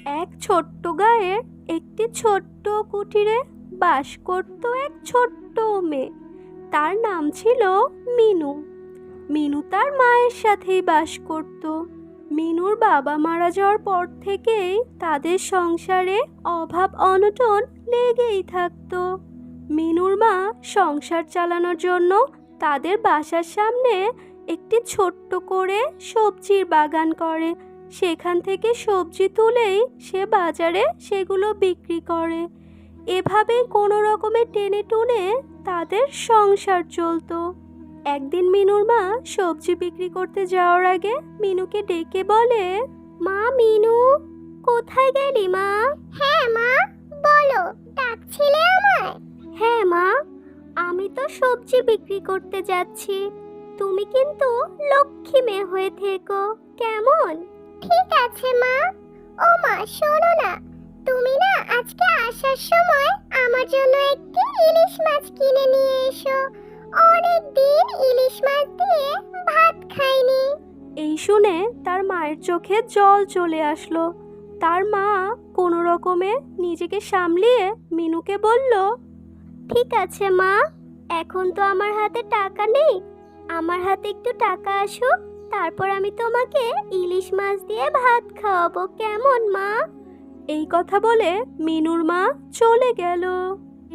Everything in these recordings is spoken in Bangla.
এক ছোট্ট গাঁয়ের একটি ছোট্ট কুঠিরে বাস করত এক ছোট্ট মেয়ে। তার নাম ছিল মিনু। মিনু তার মায়ের সাথেই বাস করত। মিনুর বাবা মারা যাওয়ার পর থেকেই তাদের সংসারে অভাব অনটন লেগেই থাকতো। মিনুর মা সংসার চালানোর জন্য তাদের বাসার সামনে একটি ছোট্ট করে সবজির বাগান করে। সেখান থেকে সবজি তুলেই সে বাজারে সেগুলো বিক্রি করে। এভাবেই কোনো রকমে টেনে টুনে তাদের সংসার চলতো। একদিন মিনুর মা সবজি বিক্রি করতে যাওয়ার আগে মিনুকে ডেকে বলে, মা মিনু, কোথায় গেলি মা? হ্যাঁ মা, বলো, ডাকছিলে আমায়? হ্যাঁ মা, আমি তো সবজি বিক্রি করতে যাচ্ছি। তুমি কিন্তু লক্ষ্মী মেয়ে হয়ে থেকো, কেমন? ঠিক আছে মা। ও মা, শোনো না, তুমি না আজকে আসার সময় আমার জন্য একটি ইলিশ মাছ কিনে নিয়ে এসো। অনেক দিন ইলিশ মাছ দিয়ে ভাত খাইনি। এই শুনে তার মায়ের চোখে জল চলে আসলো। তার মা কোনো রকমে নিজেকে সামলিয়ে মিনুকে বলল, ঠিক আছে মা, এখন তো আমার হাতে টাকা নেই। আমার হাতে একটু টাকা আসুক, তারপর আমি তোমাকে ইলিশ মাছ দিয়ে ভাত খাওয়াবো, কেমন মা? এই কথা বলে মিনুর মা চলে গেল।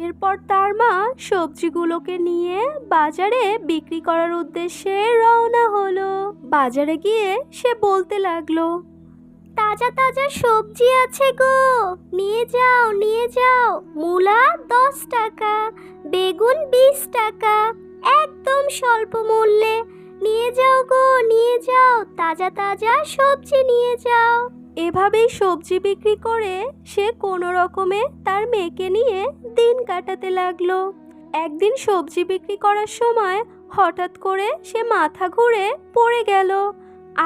এরপর তার মা সবজিগুলোকে নিয়ে বাজারে বিক্রি করার উদ্দেশ্যে রওনা হলো। বাজারে গিয়ে সে বলতে লাগলো, তাজা তাজা সবজি আছে গো, নিয়ে যাও নিয়ে যাও। মূলা 10 টাকা, বেগুন 20 টাকা, একদম স্বল্প মূল্যে। নিয়ে যাও গো নিয়ে যাও, তাজা তাজা সবজি নিয়ে যাও। এভাবেই সবজি বিক্রি করে সে কোনো রকমে তার মেয়েকে নিয়ে দিন কাটাতে লাগলো। একদিন সবজি বিক্রি করার সময় হঠাৎ করে সে মাথা ঘুরে পড়ে গেল,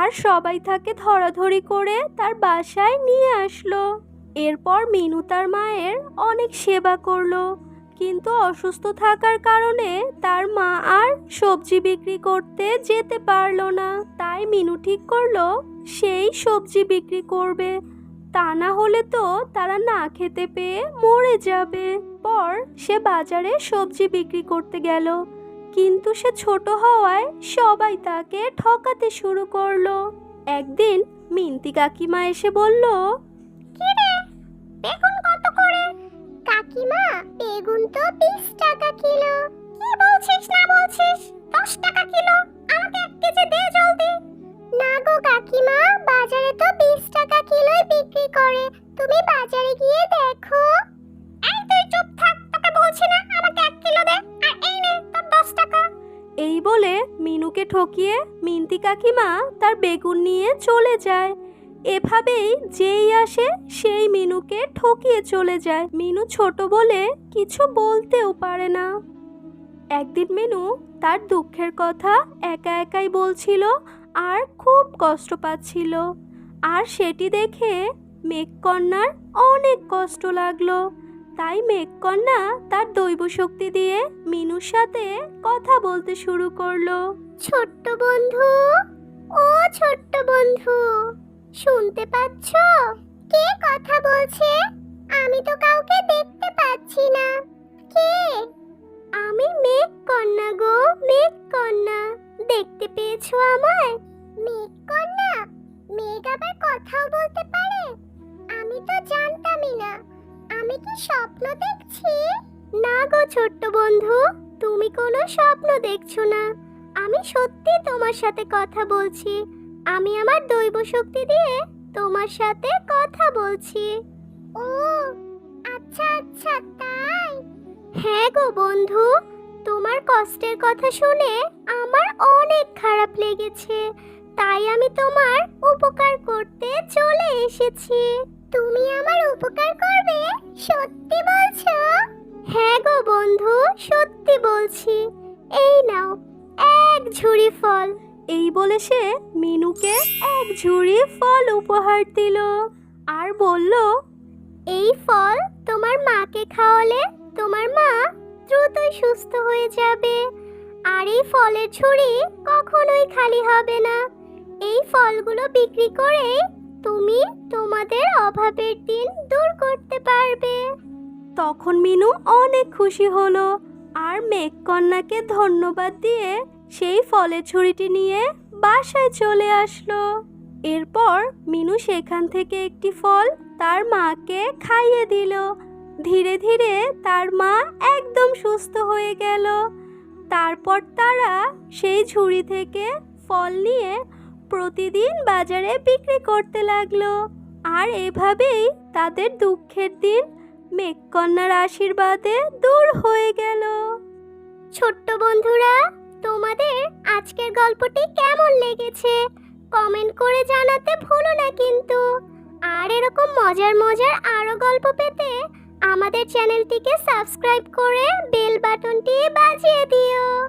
আর সবাই তাকে ধরাধরি করে তার বাসায় নিয়ে আসলো। এরপর মিনু তার মায়ের অনেক সেবা করলো, কিন্তু অসুস্থ থাকার কারণে তার মা আর সবজি বিক্রি করতে যেতে পারলো না। তাই মিনু ঠিক করলো সেই সবজি বিক্রি করবে, তা না হলে তো তারা না খেতে পেয়ে মরে যাবে। পর সে বাজারে সবজি বিক্রি করতে গেল, কিন্তু সে ছোট হওয়ায় সবাই তাকে ঠকাতে শুরু করলো। একদিন মিনতি কাকিমা এসে বলল, কি রে, বেগুন কত করে? কাকিমা, বেগুন তো 20 টাকা কিলো। কি বলছিস না বলছিস? 10 টাকা কিলো, আমাকে 1 কেজি দে জলদি। না গো কাকিমা, বাজারে তো 20 টাকা কিলোই বিক্রি করে। তুমি বাজারে গিয়ে দেখো। এই তুই চুপ থাক, তোকে বলছি না আমাকে 1 কিলো দে, আর এই নে তোর 10 টাকা। এই বলে মিনুকে ঠকিয়ে মিনতি কাকিমা তার বেগুন নিয়ে চলে যায়। এভাবেই যেই আসে সেই মিনুকে ঠকিয়ে চলে যায়। মিনু ছোট বলে কিছু বলতেও পারে না। একদিন মিনু তার দুঃখের কথা একা একাই বলছিল আর খুব কষ্ট পাচ্ছিল। আর সেটি দেখে মেঘকন্যার অনেক কষ্ট লাগলো। তাই মেঘকন্যা তার দৈব শক্তি দিয়ে মিনুর সাথে কথা বলতে শুরু করলো। ছোট্ট বন্ধু, ও ছোট্ট বন্ধু, শুনতে পাচ্ছ? কে কথা বলছে? আমি তো কাউকে দেখতে পাচ্ছি না। কে? আমি মেঘকন্যা গো, মেঘকন্যা, দেখতে পেয়েছো আমায়? মেঘকন্যা? মেঘ আবার কথাও বলতে পারে? আমি তো জানতামই না। আমি কি স্বপ্ন দেখছি? না গো ছোট্ট বন্ধু, তুমি কোনো স্বপ্ন দেখছো না। আমি সত্যি তোমার সাথে কথা বলছি। আমি আমার দৈব শক্তি দিয়ে তোমার সাথে কথা বলছি। ও আচ্ছা আচ্ছা, তাই? হ্যাঁ গো বন্ধু, তোমার কষ্টের কথা শুনে আমার অনেক খারাপ লেগেছে, তাই আমি তোমার উপকার করতে চলে এসেছি। তুমি আমার উপকার করবে? সত্যি বলছো? হ্যাঁ গো বন্ধু, সত্যি বলছি। এই নাও 1 ঝুড়ি ফল। এই বলে সে মিনুকে 1 ঝুড়ি ফল উপহার দিল আর বলল, এই ফল তোমার মাকে খাওয়ালে তোমার মা দ্রুতই সুস্থ হয়ে যাবে। আর এই ফলের ঝুড়ি কখনোই খালি হবে না। এই ফলগুলো বিক্রি করে তুমি তোমাদের অভাবের দিন দূর করতে পারবে। তখন মিনু অনেক খুশি হলো আর মেঘকন্যাকে ধন্যবাদ দিয়ে সেই ফলের ঝুড়িটি নিয়ে বাসায় চলে আসলো। এরপর মিনু সেখান থেকে একটি ফল তার মাকে খাইয়ে দিল। ধীরে ধীরে তার মা একদম সুস্থ হয়ে গেল। তারপর তারা সেই ঝুড়ি থেকে ফল নিয়ে প্রতিদিন বাজারে বিক্রি করতে লাগলো। আর এভাবেই তাদের দুঃখের দিন মেঘকন্যার আশীর্বাদে দূর হয়ে গেল। ছোট্ট বন্ধুরা, তোমাদের আজকের গল্পটি কেমন লেগেছে কমেন্ট করে জানাতে ভুলো না কিন্তু। আর এরকম মজার মজার আরো গল্প পেতে আমাদের চ্যানেলটিকে সাবস্ক্রাইব করে বেল বাটনটি বাজিয়ে দিও।